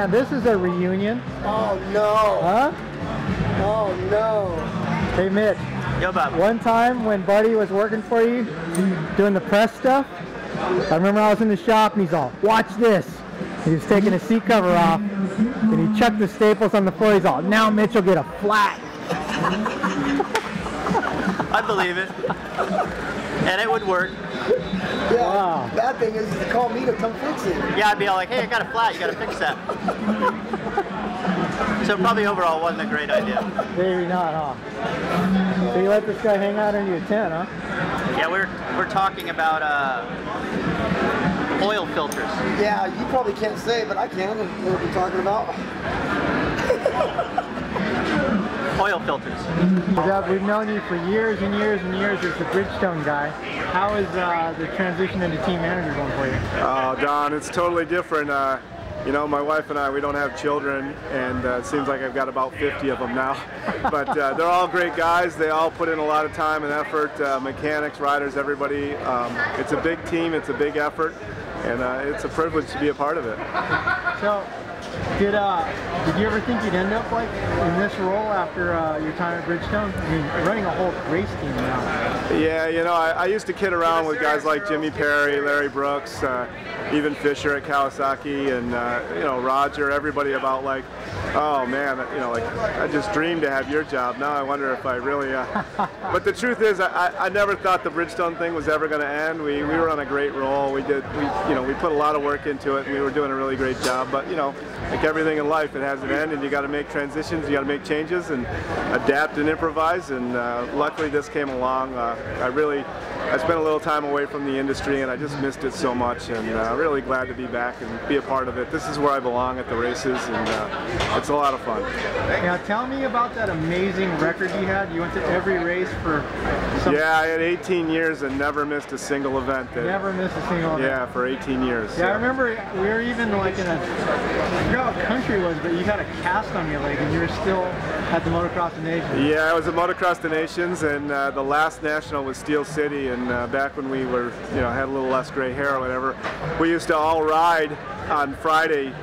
man, this is a reunion. Oh no. Huh? Oh no. Hey Mitch. Yo, Bob. One time when Buddy was working for you, doing the press stuff, I remember I was in the shop and he's all, watch this. He was taking his seat cover off and he chucked the staples on the floor. He's all, now Mitch will get a flat. I believe it. And it would work. Yeah, wow. Bad thing is to call me to come fix it. Yeah, I'd be all like, hey, I got a flat, you gotta fix that. So probably overall wasn't a great idea. Maybe not, huh? So you let this guy hang out in your tent, huh? Yeah, we're talking about oil filters. Yeah, you probably can't say, but I can. What we're talking about. Oil filters. We've known you for years and years and years as the Bridgestone guy. How is the transition into team manager going for you? Oh, Don, it's totally different. You know, my wife and I, we don't have children, and it seems like I've got about 50 of them now. But they're all great guys. They all put in a lot of time and effort, mechanics, riders, everybody. It's a big team, it's a big effort, and it's a privilege to be a part of it. So, did you ever think you'd end up like in this role after your time at Bridgestone? I mean, running a whole race team now. Yeah, you know, I used to kid around with guys like Jimmy Perry, Larry Brooks, even Fisher at Kawasaki, and you know, Roger, everybody about like, oh man, you know, like I just dreamed to have your job. Now I wonder if I really. But the truth is, I never thought the Bridgestone thing was ever going to end. We were on a great roll. We put a lot of work into it, and we were doing a really great job. But you know, like everything in life, it has an end, and you got to make transitions, you got to make changes, and adapt and improvise. And luckily, this came along. I spent a little time away from the industry, and I just missed it so much, and really glad to be back and be a part of it. This is where I belong at the races, and it's a lot of fun. Now tell me about that amazing record you had. You went to every race for Yeah, I had 18 years and never missed a single event. Never missed a single event? Yeah, for 18 years. Yeah, I remember we were even like in I forgot what country it was, but you had a cast on your leg and you were still at the Motocross of Nations. Yeah, I was at Motocross of Nations, and the last national was Steel City, and back when we were, you know, had a little less gray hair or whatever, we used to all ride on Friday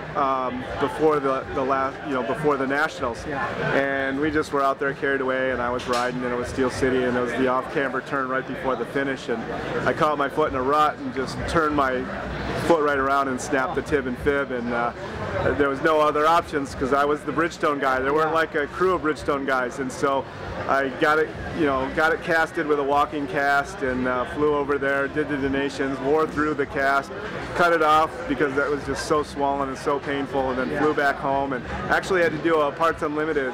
before before the nationals, yeah. And we just were out there carried away, and I was riding, and it was Steel City, and it was the off-camber turn right before the finish, and I caught my foot in a rut and just turned my foot right around and snapped the tib and fib, and there was no other options because I was the Bridgestone guy. There weren't like a crew of Bridgestone guys, and so I got it casted with a walking cast, and flew over there, did the donations, wore through the cast, cut it off because that was just so swollen and so painful, and then flew back home, and actually had to do a Parts Unlimited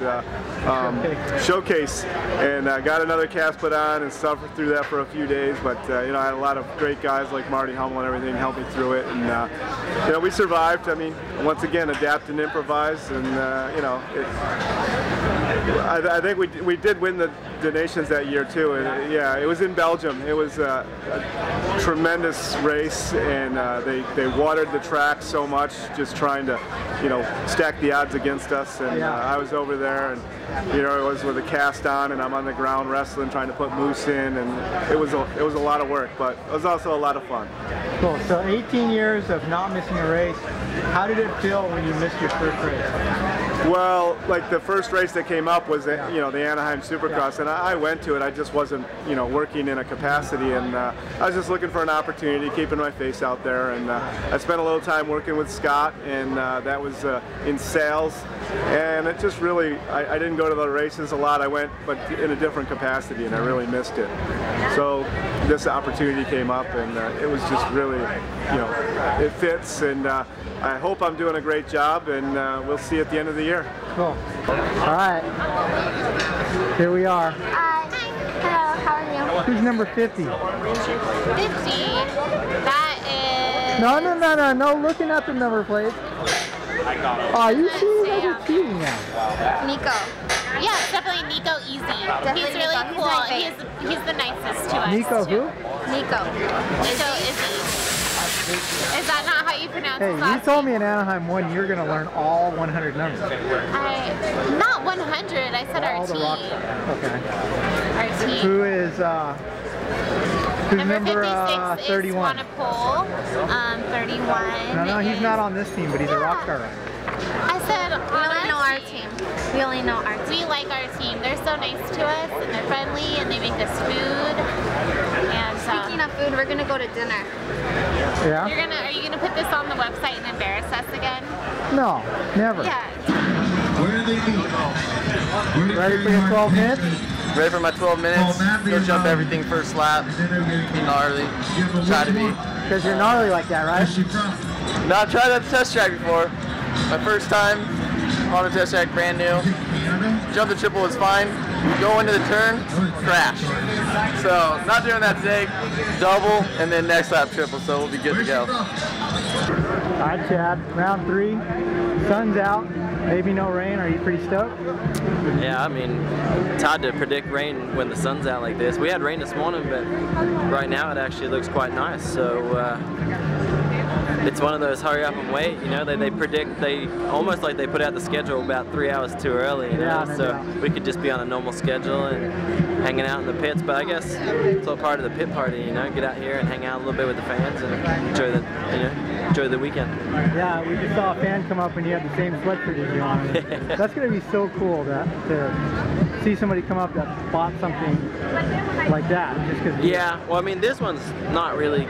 showcase, and got another cast put on and suffered through that for a few days. But you know, I had a lot of great guys like Marty Hummel and everything help me through it, and you know, we survived. I mean, once again, adapt and improvise, and you know, I think we did win the nations that year too, and yeah, it was in Belgium. It was a tremendous race, and they watered the track so much, just trying to, you know, stack the odds against us. And I was over there, and you know, it was with a cast on, and I'm on the ground wrestling, trying to put moose in, and it was a lot of work, but it was also a lot of fun. Cool. So 18 years of not missing a race. How did it feel when you missed your first race? Well, like the first race that came up was, you know, the Anaheim Supercross, and I went to it. I just wasn't, you know, working in a capacity, and I was just looking for an opportunity, keeping my face out there, and I spent a little time working with Scott, and that was in sales, and it just really, I didn't go to the races a lot. I went, but in a different capacity, and I really missed it. So this opportunity came up, and it was just really, you know, it fits, and I hope I'm doing a great job, and we'll see at the end of the year. Cool. All right. Here we are. Hello, how are you? Who's number 50? 50? That is... No, looking at the number plate. Oh, you see, you guys are cheating now. Nico. Yeah, it's definitely Nico Easy. Definitely He's really Nico. cool. He's He's the nicest to us. Nico too. who? Nico. Nico Izzy. Is that not how you pronounce Hey, his you last told name? me in Anaheim 1 you're going to learn all 100 numbers. Not 100. I said all our the team. rock Okay. Our team. Who is, who's number 56 31? is Wanapole. 31 No, he's is... not on this team, but he's a rock star rider. I said We only know our team. We only know our team. We like our team. They're so nice to us, and they're friendly, and they make us food. And Speaking of food, we're gonna go to dinner. Yeah? are you gonna put this on the website and embarrass us again? No, never. Yeah. Ready for your 12 minutes? Ready for my 12 minutes. Go jump everything first lap. Be gnarly. Try to be. Because you're gnarly like that, right? No, I've tried that test track before. My first time on a test track, brand new. Jump the triple was fine. Go into the turn, crash. So not doing that today. Double and then next lap triple. So we'll be good to go. All right, Chad. Round 3. Sun's out. Maybe no rain. Are you pretty stoked? Yeah, I mean, it's hard to predict rain when the sun's out like this. We had rain this morning, but right now it actually looks quite nice. So it's one of those hurry up and wait. You know, they predict, almost like they put out the schedule about 3 hours too early. You know, so we could just be on a normal schedule and hanging out in the pits. But I guess it's all part of the pit party. You know, get out here and hang out a little bit with the fans and enjoy the weekend. Yeah, we just saw a fan come up and he had the same sweatshirt as you on. That's going to be so cool to see somebody come up that bought something like that. Just cause yeah, well, I mean, this one's not really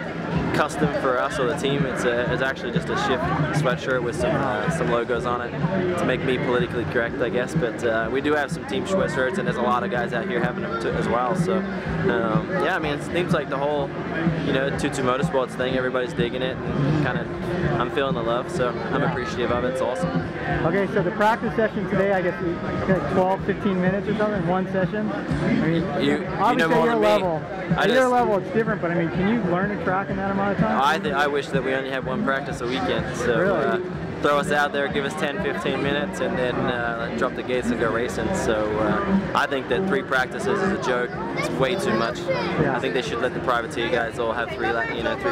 custom for us or the team. It's actually just a Shift sweatshirt with some logos on it to make me politically correct, I guess. But we do have some team sweatshirts, and there's a lot of guys out here having them too, as well. So yeah, I mean, it seems like the whole Tutu Motorsports thing, everybody's digging it, and kind of I'm feeling the love. So I'm appreciative of it. It's awesome. Okay, so the practice session today, I guess, like 12, 15 minutes or something, one session. I mean, you obviously know more than me. At your level, it's different, but I mean, can you learn a track in that amount of time? I wish that we only had one practice a weekend. So really? Throw us out there, give us 10, 15 minutes, and then drop the gates and go racing. So I think that 3 practices is a joke. It's way too much. Yeah. I think they should let the privateer guys all have 3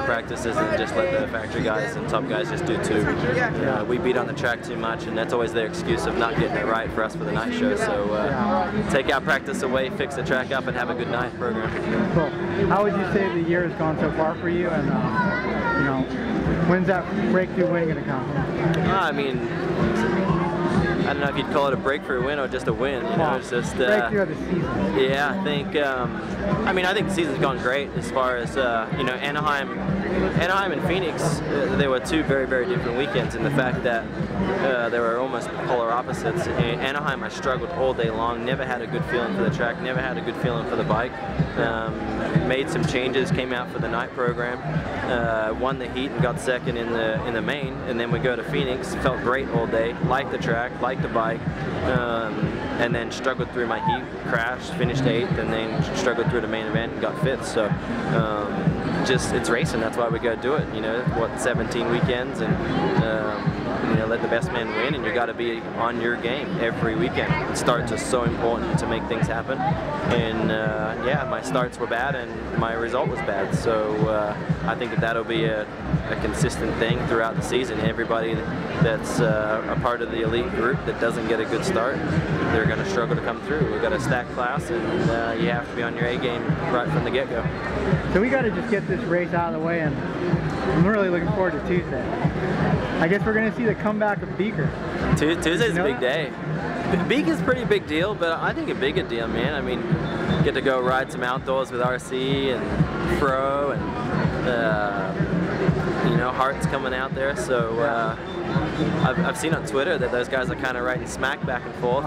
practices, and just let the factory guys and top guys just do 2. We beat on the track too much, and that's always their excuse of not getting it right for us for the night show. So take our practice away, fix the track up, and have a good night program. Cool. How would you say the year has gone so far for you? And when's that breakthrough win going to come? I mean, I don't know if you'd call it a breakthrough win or just a win. It's just breakthrough of the season. Yeah, I think. I think the season's gone great as far as Anaheim and Phoenix. They were 2 very, very different weekends in the fact that they were almost polar opposites. In Anaheim, I struggled all day long. Never had a good feeling for the track. Never had a good feeling for the bike. Made some changes. Came out for the night program. Won the heat and got second in the main. And then we go to Phoenix. Felt great all day. Liked the track. Liked the bike. And then struggled through my heat. Crashed. Finished 8th. And then struggled through the main event and got 5th. So it's racing. That's why we go do it. 17 weekends and let the best man win, and you got to be on your game every weekend. Starts are so important to make things happen, and yeah, my starts were bad and my result was bad, so I think that'll be a consistent thing throughout the season. Everybody that's a part of the elite group that doesn't get a good start, they're going to struggle to come through. We've got a stacked class, and you have to be on your A game right from the get-go. So we got to just get this race out of the way, and I'm really looking forward to Tuesday. I guess we're going to see the comeback of Beaker. Tuesday's a big day. Beaker's a pretty big deal, but I think a bigger deal, man. I mean, get to go ride some outdoors with RC and Fro, and Hart's coming out there. So I've seen on Twitter that those guys are kind of writing smack back and forth.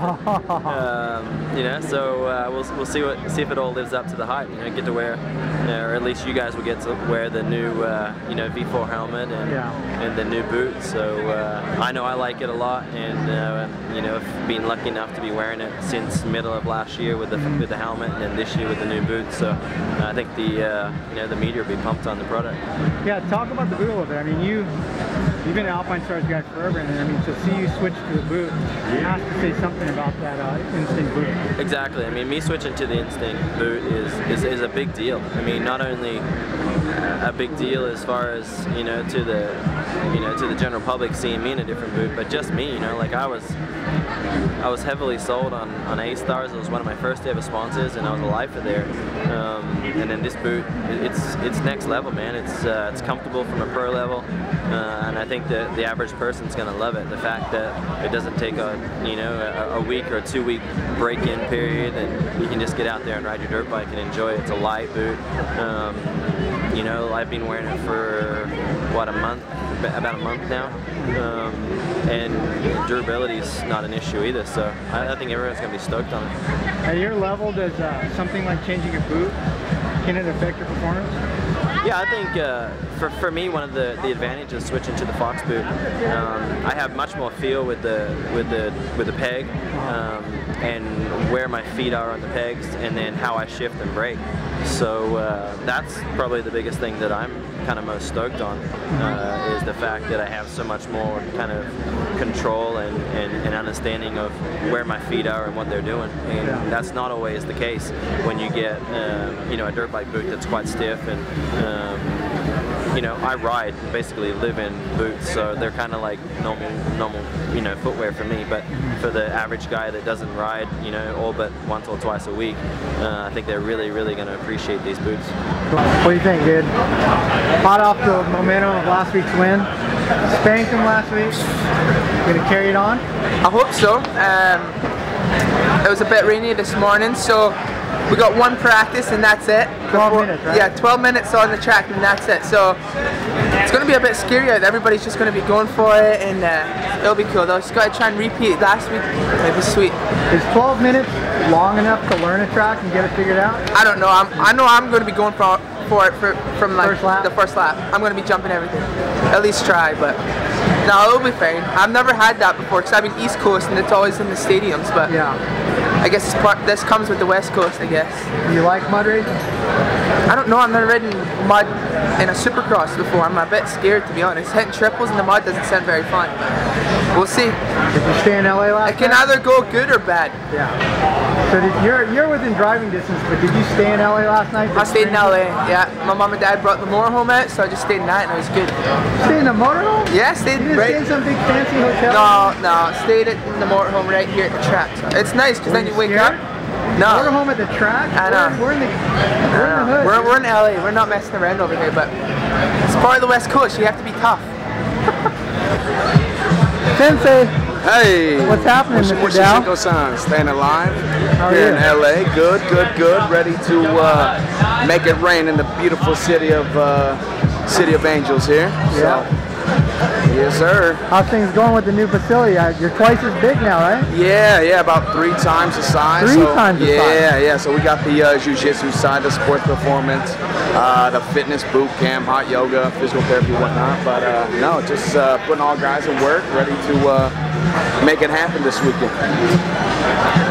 So we'll see if it all lives up to the hype. Get to wear, or at least you guys will get to wear the new V4 helmet and the new boots. So I know I like it a lot, and I've been lucky enough to be wearing it since middle of last year with the helmet, and then this year with the new boots. So I think the media will be pumped on the product. Yeah, talk about the boot a little bit. I mean, you've been an Alpine Stars guy forever, and I mean, to see you switch to the boot, you have to say something about that Instinct boot. Exactly. I mean, me switching to the Instinct boot is a big deal. I mean, not only a big deal as far as to the general public seeing me in a different boot, but just me, like I was heavily sold on A-Stars. It was one of my first ever sponsors, and I was a lifer there. And then this boot, it's next level, man. It's comfortable from a pro level, and I think that the average person's gonna love it. The fact that it doesn't take a week or a 2-week break-in period, and you can just get out there and ride your dirt bike and enjoy it. It's a light boot. I've been wearing it for what, about a month now, and durability is not an issue either. So I think everyone's gonna be stoked on it. At your level, does something like changing a boot, can it affect your performance? Yeah, I think for me, one of the advantages of switching to the Fox boot, I have much more feel with the peg, and where my feet are on the pegs, and then how I shift and brake. So that's probably the biggest thing that I'm kind of most stoked on, is the fact that I have so much more kind of control and understanding of where my feet are and what they're doing. And that's not always the case when you get a dirt bike boot that's quite stiff. And I ride, basically live in boots, so they're kind of like normal footwear for me. But for the average guy that doesn't ride all but once or twice a week, I think they're really going to appreciate these boots. What do you think, dude? Hot off the momentum of last week's win, spanked him last week. Gonna carry it on? I hope so. It was a bit rainy this morning, so we got one practice and that's it. 12 minutes, right? Yeah, 12 minutes on the track and that's it. So it's going to be a bit scary. Everybody's just going to be going for it, and it'll be cool though. Just got to try and repeat last week. It'll be sweet. Is 12 minutes long enough to learn a track and get it figured out? I don't know. I know I'm going to be going for it from like the first lap. I'm going to be jumping everything. At least try, but no, it'll be fine. I've never had that before because I've been East Coast and it's always in the stadiums, but yeah. I guess this comes with the West Coast, I guess. Do you like mud racing? I don't know, I've never ridden mud in a supercross before. I'm a bit scared, to be honest. Hitting triples in the mud doesn't sound very fun. We'll see. Did you stay in LA last night? It can either go good or bad. Yeah. So you're within driving distance, but did you stay in LA last night? I stayed in LA, yeah. My mom and dad brought the motorhome out, so I just stayed in that and it was good. Stayed in the motorhome? Yeah, stayed in stay in some big fancy hotel? No, stayed in the motorhome right here at the track. So it's nice because then you wake up. No. Motorhome at the track? I know. We're in the hood. We're in LA. We're not messing around over here, but it's part of the West Coast. You have to be tough. Sensei. Hey. What's happening, Mr. Dow? Staying alive here in LA. Good. Ready to make it rain in the beautiful city of Angels here. Yeah. So, yes, sir. How's things going with the new facility? You're twice as big now, right? Yeah, about 3 times the size. 3 times the size? Yeah. So we got the jiu-jitsu side, the sports performance, the fitness boot camp, hot yoga, physical therapy, whatnot. But no, just putting all guys in work, ready to make it happen this weekend.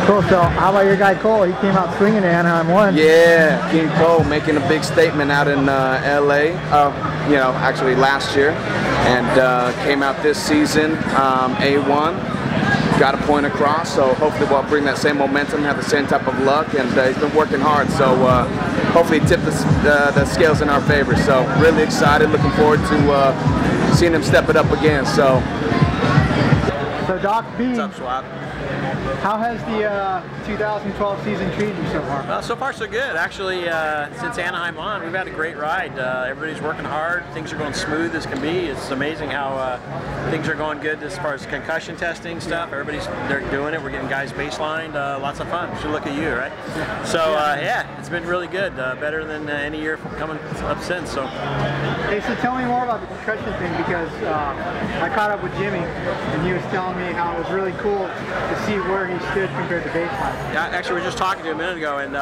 Cool. So how about your guy Cole? He came out swinging at Anaheim 1. Yeah, King Cole making a big statement out in LA. Actually last year, and came out this season A1. Got a point across, so hopefully we'll bring that same momentum, have the same type of luck, and he's been working hard, so hopefully tip the scales in our favor. So really excited, looking forward to seeing him step it up again. So Doc B, what's up, Swap? How has the 2012 season treated you so far? Well, so far so good. Actually, since Anaheim on, we've had a great ride. Everybody's working hard. Things are going smooth as can be. It's amazing how things are going good as far as concussion testing stuff. They're doing it. We're getting guys baselined. Lots of fun. Should look at you, right? So yeah, it's been really good. Better than any year coming up since. So. Hey, so tell me more about the concussion thing, because I caught up with Jimmy and he was telling me how it was really cool to see where he stood compared to baseline. Yeah, actually, we were just talking to him a minute ago, and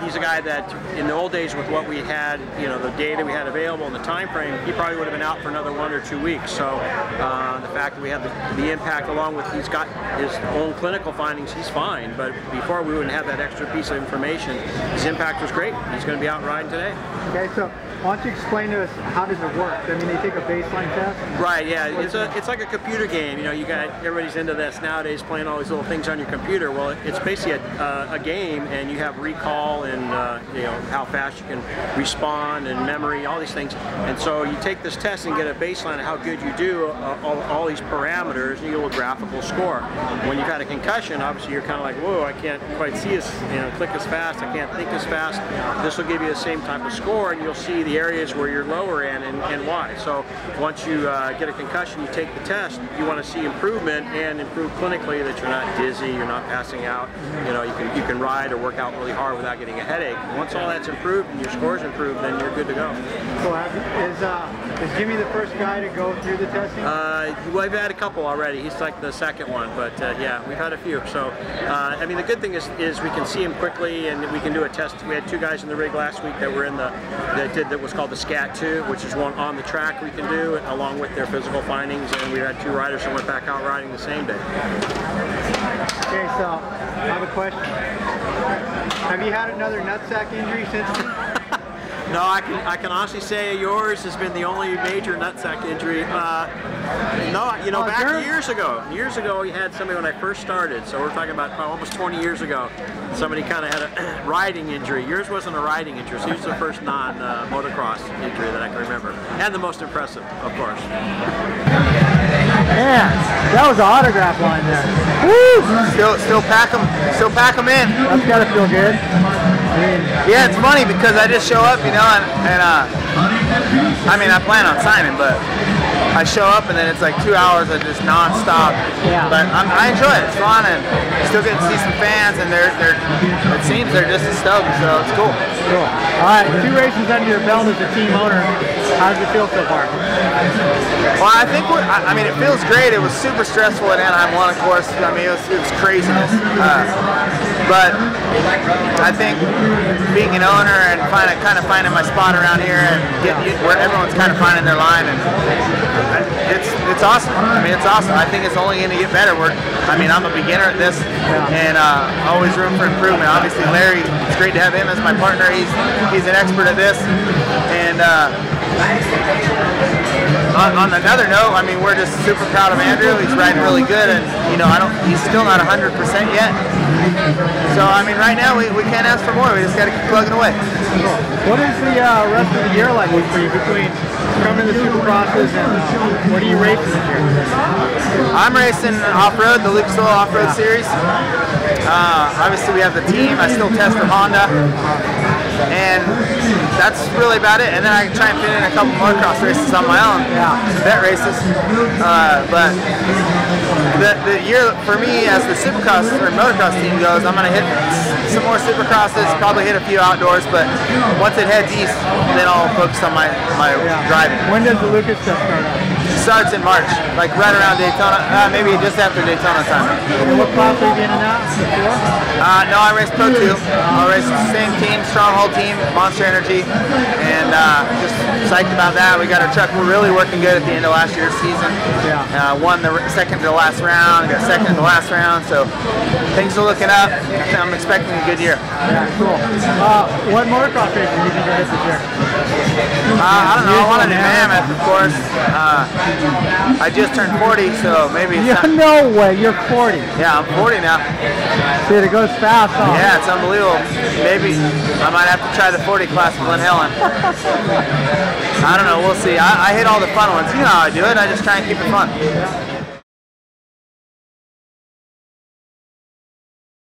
he's a guy that, in the old days, with what we had, the data we had available and the time frame, he probably would have been out for another 1 or 2 weeks. So the fact that we have the impact, along with he's got his own clinical findings, he's fine. But before, we wouldn't have that extra piece of information. His impact was great. He's going to be out riding today. Okay, so Why don't you explain to us how does it work? I mean, they take a baseline test. Right. Yeah. It's like a computer game. You know, you got everybody's into this nowadays, playing all these little things on your computer. Well, it's basically a game, and you have recall and you know, how fast you can respond and memory, all these things. And so you take this test and get a baseline of how good you do all these parameters, and you get a graphical score. When you've had a concussion, obviously you're kind of like, whoa, I can't quite see as, you know, click as fast, I can't think as fast. This will give you the same type of score, and you'll see the areas where you're lower in and why. So once you get a concussion, you take the test, you want to see improvement and improve clinically, that you're not dizzy, you're not passing out, you know, you can ride or work out really hard without getting a headache. Once all that's improved and your score's improved, then you're good to go. So is Jimmy the first guy to go through the testing? Well, we've had a couple already. He's like the second one, but yeah, we've had a few. So I mean, the good thing is we can see him quickly, and we can do a test. We had 2 guys in the rig last week that were in that did what's called the SCAT 2, which is one on the track we can do along with their physical findings, and we had 2 riders that went back out riding the same day. Okay, so I have a question. Have you had another nutsack injury since then? No, I can honestly say yours has been the only major nutsack injury. No, you know, back years ago he had somebody when I first started, so we're talking about almost 20 years ago, somebody kind of had a riding injury. Yours wasn't a riding injury, so yours was the first non-motocross injury that I can remember, and the most impressive, of course. Man, that was an autograph line there. Woo! Still pack them in. That's gotta feel good. Yeah, it's funny because I just show up, you know, and I mean, I plan on signing, but I show up and then it's like 2 hours of just non-stop. Yeah. But I enjoy it. It's fun, and still get to see some fans, and it seems they're just as stoked, so it's cool. Cool. All right, 2 races under your belt as a team owner. How does it feel so far? Well, I think I mean, it feels great. It was super stressful at Anaheim 1, of course. I mean, it was craziness. But I think being an owner and kind of finding my spot around here, and where everyone's kind of finding their line, and it's awesome. I mean, it's awesome. I think it's only going to get better. I mean, I'm a beginner at this, and always room for improvement. Obviously, Larry, it's great to have him as my partner. He's an expert at this, and on another note, I mean, we're just super proud of Andrew. He's riding really good, and you know, he's still not 100% yet. So I mean, right now we can't ask for more. We just got to keep plugging away. What is the rest of the year like for you between coming to the Supercrosses and what are you racing this year? I'm racing off-road, the Lucas Oil Off-Road Series. Obviously, we have the team. I still test for Honda. And that's really about it. And then I can try and fit in a couple motocross races on my own, some vet races. But the year for me, as the Supercross or motocross team goes, I'm going to hit some more Supercrosses, probably hit a few outdoors. But once it heads east, then I'll focus on my driving. When does the Lucas stuff start up? It starts in March, like right around Daytona, maybe just after Daytona time. And what class are you in now? No, I race Pro 2. I'll race the same team, Stronghold team, Monster Energy, and just psyched about that. We got our truck really working good at the end of last year's season. Won the second to the last round, got second in the last round, so things are looking up. I'm expecting a good year. Yeah, cool. What motocross races do you think you'll hit this year? I don't know. I want to do Mammoth, of course. I just turned 40, so maybe it's no way, you're 40. Yeah, I'm 40 now. Dude, it goes fast, huh? Yeah, it's unbelievable. Maybe I might have to try the 40 class with Glen Helen. I don't know, we'll see. I hit all the fun ones. You know how I do it. I just try and keep it fun.